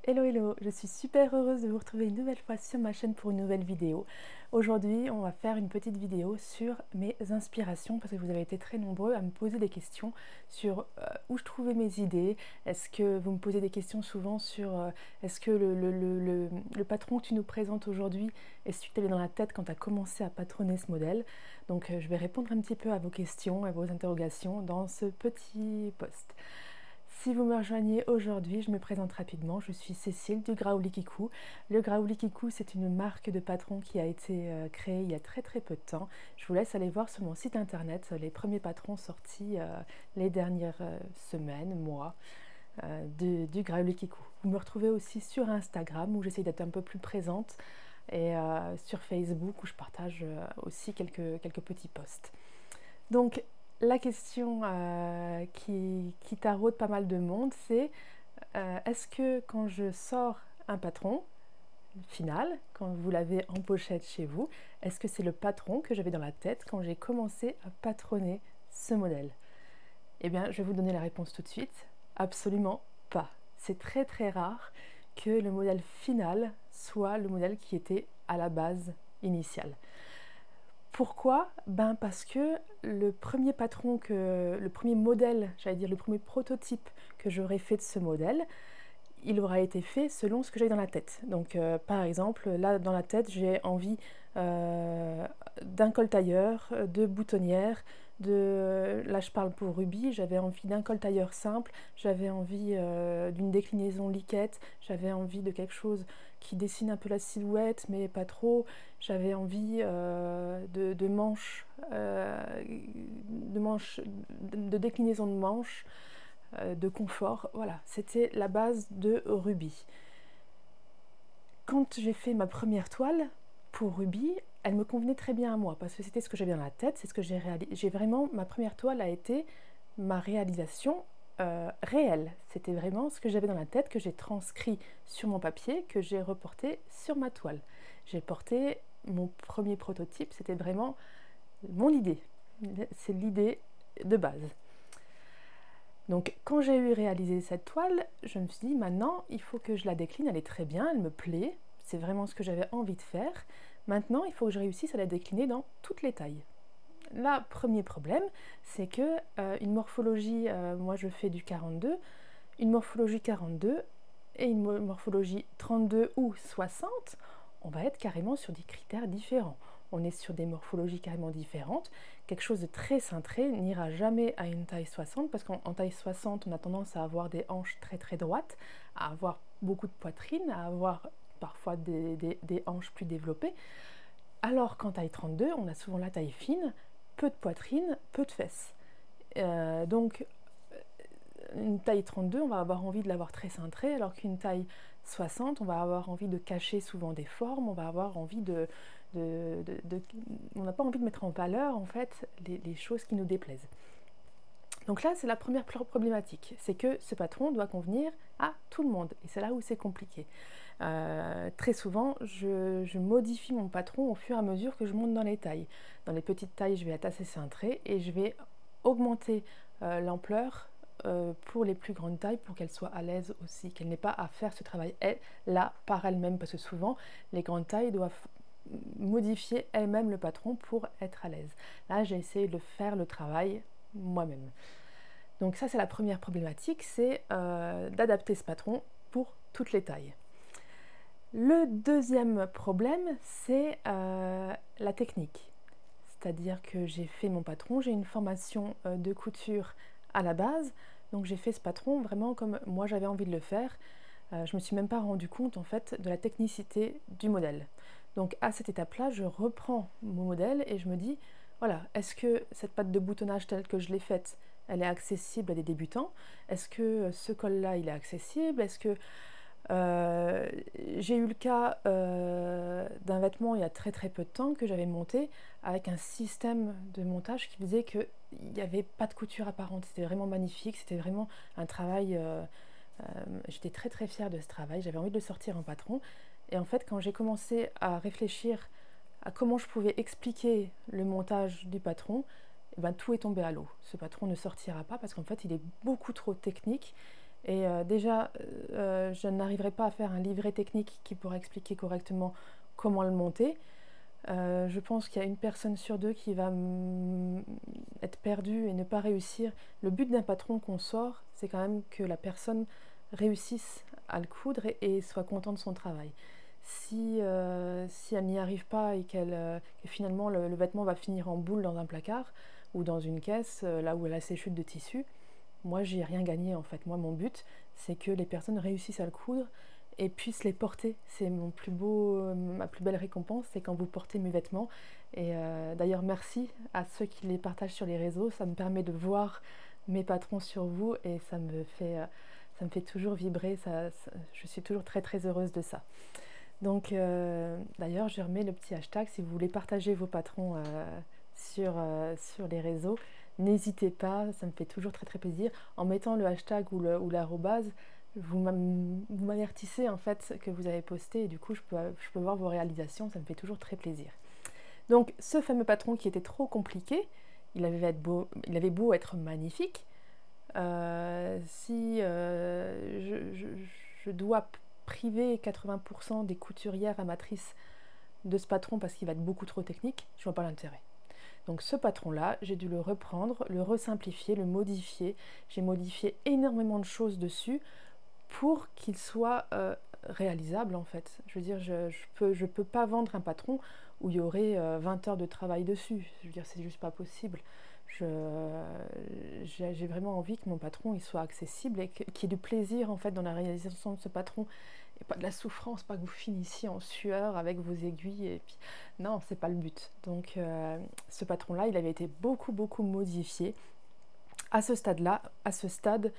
Hello hello, je suis super heureuse de vous retrouver une nouvelle fois sur ma chaîne pour une nouvelle vidéo. Aujourd'hui, on va faire une petite vidéo sur mes inspirations parce que vous avez été très nombreux à me poser des questions sur où je trouvais mes idées. Est-ce que vous me posez des questions souvent sur est-ce que le patron que tu nous présentes aujourd'hui, est-ce que tu t'es dans la tête quand tu as commencé à patronner ce modèle? Donc je vais répondre un petit peu à vos questions, à vos interrogations dans ce petit post. Si vous me rejoignez aujourd'hui, je me présente rapidement. Je suis Cécile du Graouli Kikou. Le Graouli Kikou, c'est une marque de patron qui a été créée il y a très peu de temps. Je vous laisse aller voir sur mon site internet les premiers patrons sortis les dernières semaines, mois, du Graouli Kikou. Vous me retrouvez aussi sur Instagram où j'essaie d'être un peu plus présente et sur Facebook où je partage aussi quelques petits posts. Donc, la question qui taraude pas mal de monde, c'est est-ce que quand je sors un patron final, quand vous l'avez en pochette chez vous, est-ce que c'est le patron que j'avais dans la tête quand j'ai commencé à patronner ce modèle? Eh bien, je vais vous donner la réponse tout de suite. Absolument pas. C'est très rare que le modèle final soit le modèle qui était à la base initiale. Pourquoi? Ben parce que le premier patron, le premier modèle, j'allais dire le premier prototype que j'aurais fait de ce modèle, il aura été fait selon ce que j'ai dans la tête. Donc par exemple, là dans la tête, j'ai envie d'un col-tailleur, de boutonnière, là je parle pour Ruby, j'avais envie d'un col-tailleur simple, j'avais envie d'une déclinaison liquette, j'avais envie de quelque chose qui dessine un peu la silhouette mais pas trop, j'avais envie de manches, de déclinaison de manches, de confort. Voilà, c'était la base de Ruby. Quand j'ai fait ma première toile pour Ruby, elle me convenait très bien à moi parce que c'était ce que j'avais dans la tête, c'est ce que j'ai réalisé. J'ai vraiment, ma première toile a été ma réalisation réelle. C'était vraiment ce que j'avais dans la tête, que j'ai transcrit sur mon papier, que j'ai reporté sur ma toile. J'ai porté mon premier prototype, c'était vraiment mon idée. C'est l'idée de base. Donc quand j'ai eu réalisé cette toile, je me suis dit maintenant il faut que je la décline, elle est très bien, elle me plaît, c'est vraiment ce que j'avais envie de faire. Maintenant il faut que je réussisse à la décliner dans toutes les tailles. Là, premier problème, c'est que une morphologie, moi je fais du 42, une morphologie 42 et une morphologie 32 ou 60, on va être carrément sur des critères différents. On est sur des morphologies carrément différentes. Quelque chose de très cintré n'ira jamais à une taille 60 parce qu'en taille 60, on a tendance à avoir des hanches très droites, à avoir beaucoup de poitrine, à avoir parfois des hanches plus développées. Alors qu'en taille 32, on a souvent la taille fine, peu de poitrine, peu de fesses. Donc une taille 32, on va avoir envie de l'avoir très cintrée, alors qu'une taille 60, on va avoir envie de cacher souvent des formes, on va avoir envie on n'a pas envie de mettre en valeur en fait les choses qui nous déplaisent. Donc là, c'est la première problématique, c'est que ce patron doit convenir à tout le monde, et c'est là où c'est compliqué. Très souvent, je modifie mon patron au fur et à mesure que je monte dans les tailles. Dans les petites tailles, je vais être assez cintrée et je vais augmenter l'ampleur pour les plus grandes tailles pour qu'elle soit à l'aise aussi, qu'elle n'ait pas à faire ce travail là par elle-même, parce que souvent les grandes tailles doivent modifier elles-mêmes le patron pour être à l'aise. Là, j'ai essayé de faire le travail moi-même. Donc ça, c'est la première problématique, c'est d'adapter ce patron pour toutes les tailles. Le deuxième problème, c'est la technique. C'est-à-dire que j'ai fait mon patron, j'ai une formation de couture à la base, donc j'ai fait ce patron vraiment comme moi j'avais envie de le faire. Je me suis même pas rendu compte en fait de la technicité du modèle. Donc à cette étape-là, je reprends mon modèle et je me dis, voilà, est-ce que cette patte de boutonnage telle que je l'ai faite, elle est accessible à des débutants? Est-ce que ce col-là, il est accessible? Est-ce que j'ai eu le cas d'un vêtement il y a très peu de temps que j'avais monté avec un système de montage qui faisait qu'il n'y avait pas de couture apparente. C'était vraiment magnifique, c'était vraiment un travail, j'étais très fière de ce travail, j'avais envie de le sortir en patron. Et en fait, quand j'ai commencé à réfléchir à comment je pouvais expliquer le montage du patron, eh ben, tout est tombé à l'eau. Ce patron ne sortira pas parce qu'en fait, il est beaucoup trop technique. Et déjà, je n'arriverai pas à faire un livret technique qui pourra expliquer correctement comment le monter. Je pense qu'il y a une personne sur deux qui va être perdue et ne pas réussir. Le but d'un patron qu'on sort, c'est quand même que la personne réussisse à le coudre et soit contente de son travail. Si elle n'y arrive pas et que finalement le vêtement va finir en boule dans un placard ou dans une caisse, là où elle a ses chutes de tissu, moi j'ai rien gagné en fait. Moi mon but c'est que les personnes réussissent à le coudre et puissent les porter. C'est ma plus belle récompense, c'est quand vous portez mes vêtements. Et d'ailleurs merci à ceux qui les partagent sur les réseaux, ça me permet de voir mes patrons sur vous et ça me fait toujours vibrer, je suis toujours très très heureuse de ça. Donc d'ailleurs je remets le petit hashtag si vous voulez partager vos patrons sur les réseaux. N'hésitez pas, ça me fait toujours très très plaisir. En mettant le hashtag ou l'arrobase, vous m'avertissez en fait que vous avez posté et du coup je peux voir vos réalisations, ça me fait toujours très plaisir. Donc ce fameux patron qui était trop compliqué, il avait beau être magnifique, si je dois priver 80% des couturières amatrices de ce patron parce qu'il va être beaucoup trop technique, je ne vois pas l'intérêt. Donc ce patron-là, j'ai dû le reprendre, le resimplifier, le modifier. J'ai modifié énormément de choses dessus pour qu'il soit réalisable en fait. Je veux dire, je peux pas vendre un patron où il y aurait 20 heures de travail dessus. Je veux dire, c'est juste pas possible. J'ai vraiment envie que mon patron il soit accessible et qu'il y ait du plaisir en fait dans la réalisation de ce patron et pas de la souffrance, pas que vous finissiez en sueur avec vos aiguilles et puis non, c'est pas le but. Donc ce patron là il avait été beaucoup modifié à ce stade-là, à ce stade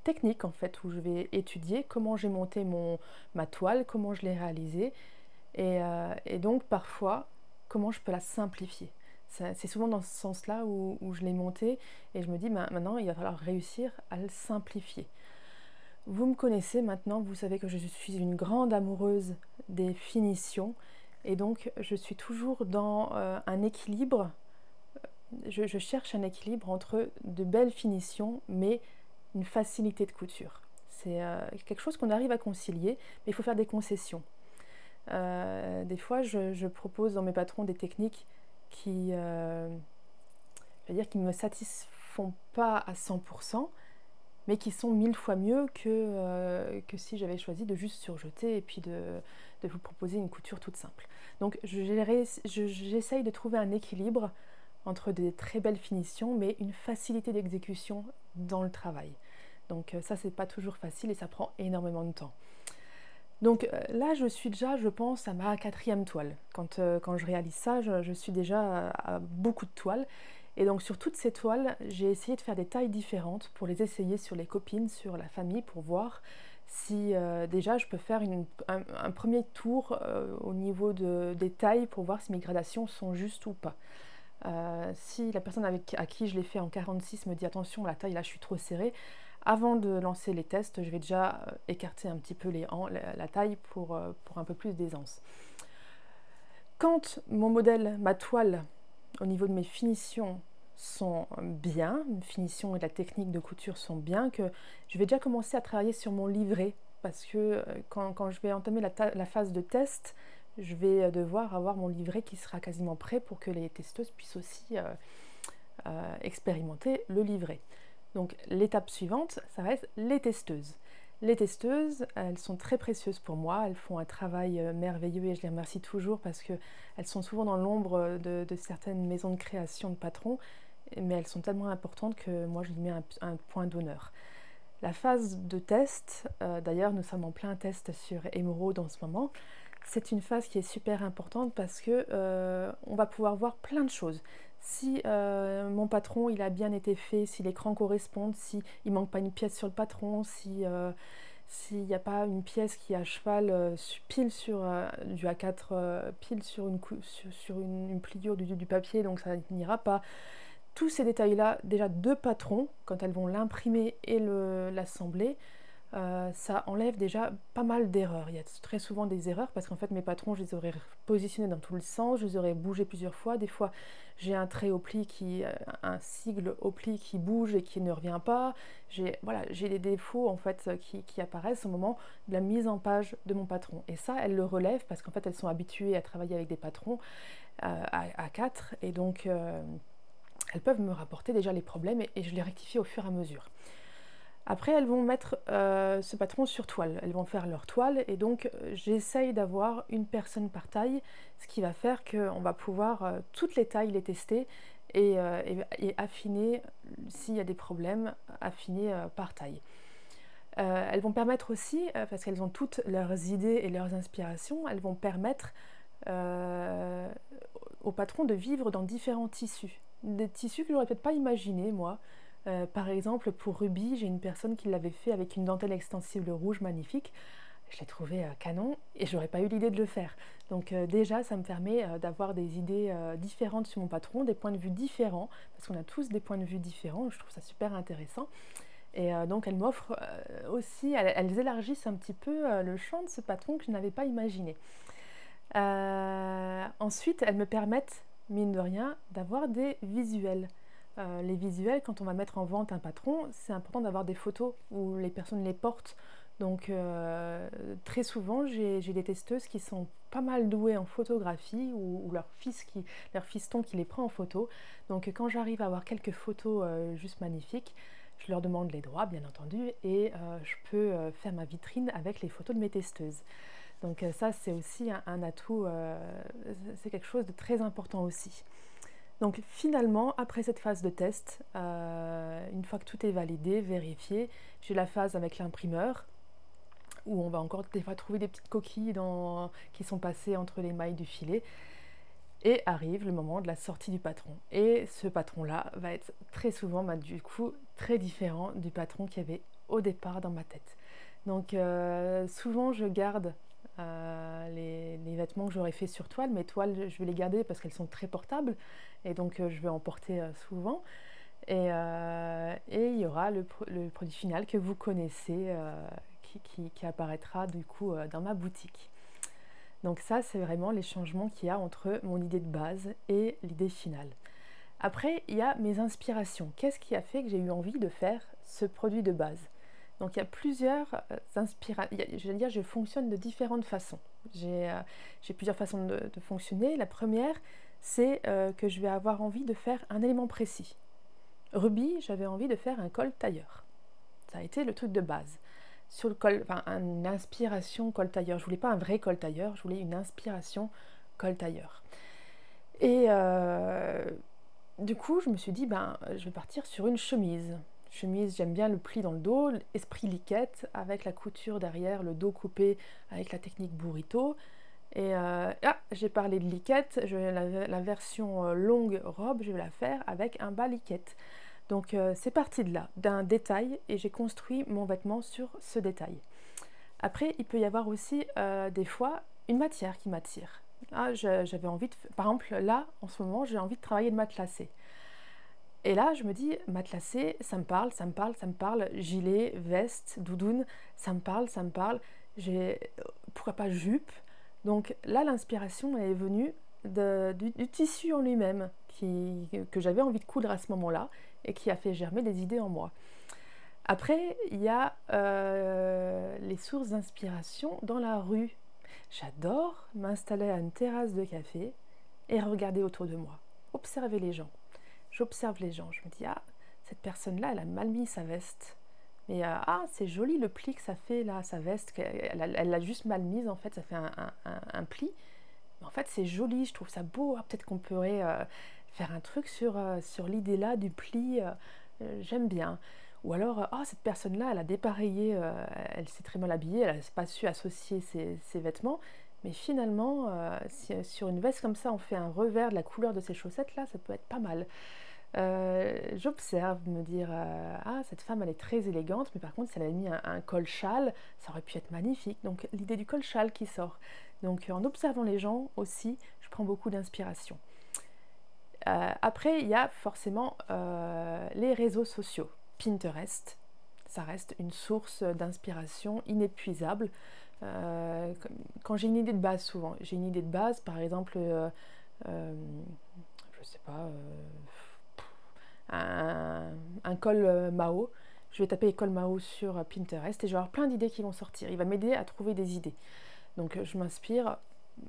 technique en fait où je vais étudier comment j'ai monté ma toile, comment je l'ai réalisée et donc parfois comment je peux la simplifier. C'est souvent dans ce sens-là où je l'ai monté et je me dis maintenant il va falloir réussir à le simplifier. Vous me connaissez maintenant, vous savez que je suis une grande amoureuse des finitions et donc je suis toujours dans un équilibre. Je cherche un équilibre entre de belles finitions mais une facilité de couture. C'est quelque chose qu'on arrive à concilier, mais il faut faire des concessions. Des fois, je propose dans mes patrons des techniques qui ne me satisfont pas à 100%, mais qui sont 1000 fois mieux que si j'avais choisi de juste surjeter et puis de vous proposer une couture toute simple. Donc j'essaye de trouver un équilibre entre des très belles finitions, mais une facilité d'exécution dans le travail. Donc ça, c'est pas toujours facile et ça prend énormément de temps. Donc là, je suis déjà, je pense, à ma 4e toile. Quand je réalise ça, je suis déjà à beaucoup de toiles. Et donc sur toutes ces toiles, j'ai essayé de faire des tailles différentes pour les essayer sur les copines, sur la famille, pour voir si déjà je peux faire un premier tour au niveau des tailles pour voir si mes gradations sont justes ou pas. Si la personne à qui je l'ai fait en 46 me dit attention, la taille là je suis trop serrée, avant de lancer les tests, je vais déjà écarter un petit peu la taille pour un peu plus d'aisance. Quand mon modèle, ma toile, au niveau de mes finitions sont bien, mes finitions et la technique de couture sont bien, que je vais déjà commencer à travailler sur mon livret parce que quand je vais entamer la phase de test, je vais devoir avoir mon livret qui sera quasiment prêt pour que les testeuses puissent aussi expérimenter le livret. Donc l'étape suivante, ça va être les testeuses. Les testeuses, elles sont très précieuses pour moi, elles font un travail merveilleux et je les remercie toujours parce qu'elles sont souvent dans l'ombre de certaines maisons de création de patrons, mais elles sont tellement importantes que moi je lui mets un point d'honneur. La phase de test, d'ailleurs nous sommes en plein test sur Émeraude en ce moment, c'est une phase qui est super importante parce que on va pouvoir voir plein de choses. Si mon patron il a bien été fait, si l'écran correspond, s'il ne manque pas une pièce sur le patron, s'il n'y a pas une pièce qui est à cheval pile sur du A4, pile sur une pliure du papier, donc ça n'ira pas. Tous ces détails-là, déjà de patron, quand elles vont l'imprimer et l'assembler, ça enlève déjà pas mal d'erreurs. Il y a très souvent des erreurs parce qu'en fait mes patrons, je les aurais positionnés dans tous les sens, je les aurais bougés plusieurs fois. Des fois j'ai un trait au pli un sigle au pli qui bouge et qui ne revient pas. Voilà, j'ai des défauts en fait qui apparaissent au moment de la mise en page de mon patron. Et ça, elles le relèvent parce qu'en fait elles sont habituées à travailler avec des patrons à 4 et donc elles peuvent me rapporter déjà les problèmes et je les rectifie au fur et à mesure. Après, elles vont mettre ce patron sur toile, elles vont faire leur toile et donc j'essaye d'avoir une personne par taille, ce qui va faire qu'on va pouvoir toutes les tailles les tester et affiner, s'il y a des problèmes, affiner par taille. Elles vont permettre aussi, parce qu'elles ont toutes leurs idées et leurs inspirations, elles vont permettre au patron de vivre dans différents tissus. Des tissus que j'aurais peut-être pas imaginé moi. Par exemple, pour Ruby, j'ai une personne qui l'avait fait avec une dentelle extensible rouge magnifique. Je l'ai trouvé canon et j'aurais pas eu l'idée de le faire. Donc déjà, ça me permet d'avoir des idées différentes sur mon patron, des points de vue différents, parce qu'on a tous des points de vue différents. Je trouve ça super intéressant. Et donc elles m'offrent aussi, elles élargissent un petit peu le champ de ce patron que je n'avais pas imaginé. Ensuite, elles me permettent, mine de rien, d'avoir des visuels. Les visuels, quand on va mettre en vente un patron, c'est important d'avoir des photos où les personnes les portent. Donc très souvent, j'ai des testeuses qui sont pas mal douées en photographie ou leur fiston qui les prend en photo. Donc quand j'arrive à avoir quelques photos juste magnifiques, je leur demande les droits, bien entendu, et je peux faire ma vitrine avec les photos de mes testeuses. Donc ça, c'est aussi un atout, c'est quelque chose de très important aussi. Donc finalement, après cette phase de test, une fois que tout est validé, vérifié, j'ai la phase avec l'imprimeur, où on va encore des fois trouver des petites coquilles qui sont passées entre les mailles du filet. Et arrive le moment de la sortie du patron. Et ce patron-là va être très souvent, du coup, très différent du patron qu'il y avait au départ dans ma tête. Donc souvent, je garde les vêtements que j'aurais fait sur toile. Mes toiles, je vais les garder parce qu'elles sont très portables. Et donc, je vais en porter souvent. Et il y aura le produit final que vous connaissez qui apparaîtra du coup dans ma boutique. Donc ça, c'est vraiment les changements qu'il y a entre mon idée de base et l'idée finale. Après, il y a mes inspirations. Qu'est-ce qui a fait que j'ai eu envie de faire ce produit de base? Donc il y a plusieurs inspirations. Je vais dire, je fonctionne de différentes façons. J'ai plusieurs façons de fonctionner. La première, c'est que je vais avoir envie de faire un élément précis. Ruby, j'avais envie de faire un col tailleur. Ça a été le truc de base. Sur le col, enfin, une inspiration col tailleur. Je voulais pas un vrai col tailleur, je voulais une inspiration col tailleur. Et du coup, je me suis dit, je vais partir sur une chemise. Chemise, j'aime bien le pli dans le dos, esprit liquette, avec la couture derrière, le dos coupé avec la technique burrito. Et j'ai parlé de liquette, la version longue robe, je vais la faire avec un bas liquette. Donc c'est parti de là, d'un détail, et j'ai construit mon vêtement sur ce détail. Après, il peut y avoir aussi des fois une matière qui m'attire. J'avais envie de, par exemple, là, en ce moment, j'ai envie de travailler le matelassé. Et là, je me dis, matelassé, ça me parle, ça me parle, ça me parle. Gilet, veste, doudoune, ça me parle, ça me parle. Pourquoi pas jupe? Donc là, l'inspiration est venue du tissu en lui-même que j'avais envie de coudre à ce moment-là et qui a fait germer des idées en moi. Après, il y a les sources d'inspiration dans la rue. J'adore m'installer à une terrasse de café et regarder autour de moi, observer les gens. J'observe les gens, je me dis, cette personne-là, elle a mal mis sa veste. Mais c'est joli le pli que ça fait là, sa veste, elle l'a juste mal mise en fait, ça fait un pli. Mais en fait, c'est joli, je trouve ça beau. Peut-être qu'on pourrait faire un truc sur l'idée là du pli, j'aime bien. Ou alors, cette personne-là, elle a dépareillé, elle s'est très mal habillée, elle n'a pas su associer ses vêtements. Mais finalement, si sur une veste comme ça, on fait un revers de la couleur de ses chaussettes, là, ça peut être pas mal. J'observe, me dire, cette femme, elle est très élégante, mais par contre, si elle avait mis un col-châle, ça aurait pu être magnifique. Donc, l'idée du col-châle qui sort. Donc, en observant les gens aussi, je prends beaucoup d'inspiration. Après, il y a forcément les réseaux sociaux. Pinterest, ça reste une source d'inspiration inépuisable. Quand j'ai une idée de base, souvent, j'ai une idée de base, par exemple, je sais pas, un col Mao. Je vais taper col Mao sur Pinterest et je vais avoir plein d'idées qui vont sortir. Il va m'aider à trouver des idées. Donc je m'inspire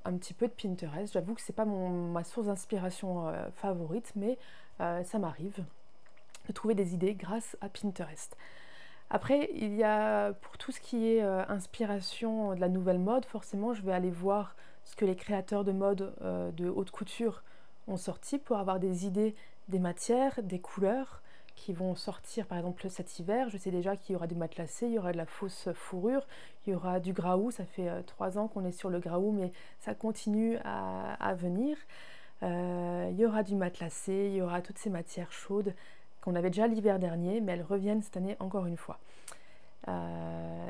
un petit peu de Pinterest. J'avoue que c'est pas ma source d'inspiration favorite, mais ça m'arrive de trouver des idées grâce à Pinterest. Après, il y a pour tout ce qui est inspiration de la nouvelle mode, forcément, je vais aller voir ce que les créateurs de mode de haute couture ont sorti pour avoir des idées des matières, des couleurs qui vont sortir par exemple cet hiver. Je sais déjà qu'il y aura du matelassé, il y aura de la fausse fourrure, il y aura du graou. Ça fait 3 ans qu'on est sur le graou, mais ça continue à venir. Il y aura du matelassé, il y aura toutes ces matières chaudes qu'on avait déjà l'hiver dernier, mais elles reviennent cette année encore une fois.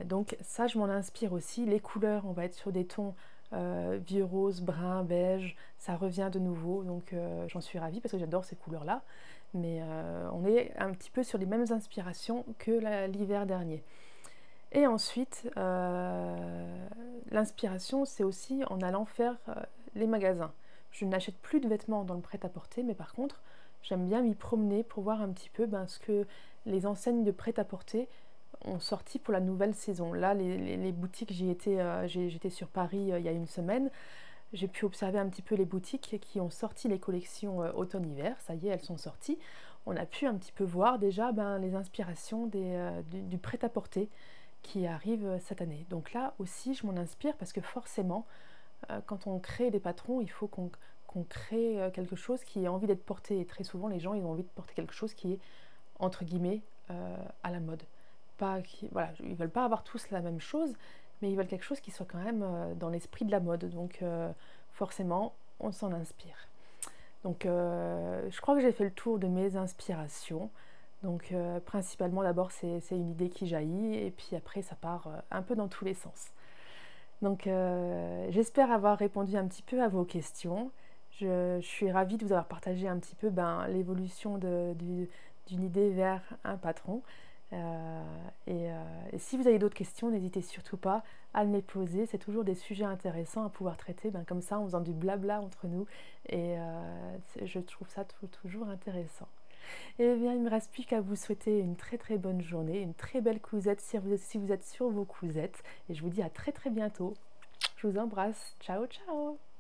Donc ça, je m'en inspire aussi. Les couleurs, on va être sur des tons vieux rose, brun, beige, ça revient de nouveau, donc j'en suis ravie parce que j'adore ces couleurs-là. Mais on est un petit peu sur les mêmes inspirations que l'hiver dernier. Et ensuite, l'inspiration, c'est aussi en allant faire les magasins. Je n'achète plus de vêtements dans le prêt-à-porter, mais par contre, j'aime bien m'y promener pour voir un petit peu ce que les enseignes de prêt-à-porter ont sorti pour la nouvelle saison. Là, les boutiques, j'étais sur Paris il y a une semaine. J'ai pu observer un petit peu les boutiques qui ont sorti les collections automne-hiver. Ça y est, elles sont sorties. On a pu un petit peu voir déjà les inspirations du prêt-à-porter qui arrive cette année. Donc là aussi, je m'en inspire parce que forcément, quand on crée des patrons, il faut qu'on crée quelque chose qui ait envie d'être porté. Et très souvent, les gens, ils ont envie de porter quelque chose qui est, entre guillemets, à la mode. Voilà, ils ne veulent pas avoir tous la même chose, mais ils veulent quelque chose qui soit quand même dans l'esprit de la mode. Donc forcément, on s'en inspire. Donc je crois que j'ai fait le tour de mes inspirations. Donc principalement, d'abord, c'est une idée qui jaillit, et puis après, ça part un peu dans tous les sens. Donc j'espère avoir répondu un petit peu à vos questions. Je suis ravie de vous avoir partagé un petit peu l'évolution d'une idée vers un patron. Et si vous avez d'autres questions, n'hésitez surtout pas à me les poser. C'est toujours des sujets intéressants à pouvoir traiter, comme ça, en faisant du blabla entre nous. Et je trouve ça toujours intéressant. Et bien, il ne me reste plus qu'à vous souhaiter une très très bonne journée, une très belle cousette si vous êtes sur vos cousettes. Et je vous dis à très très bientôt. Je vous embrasse. Ciao, ciao!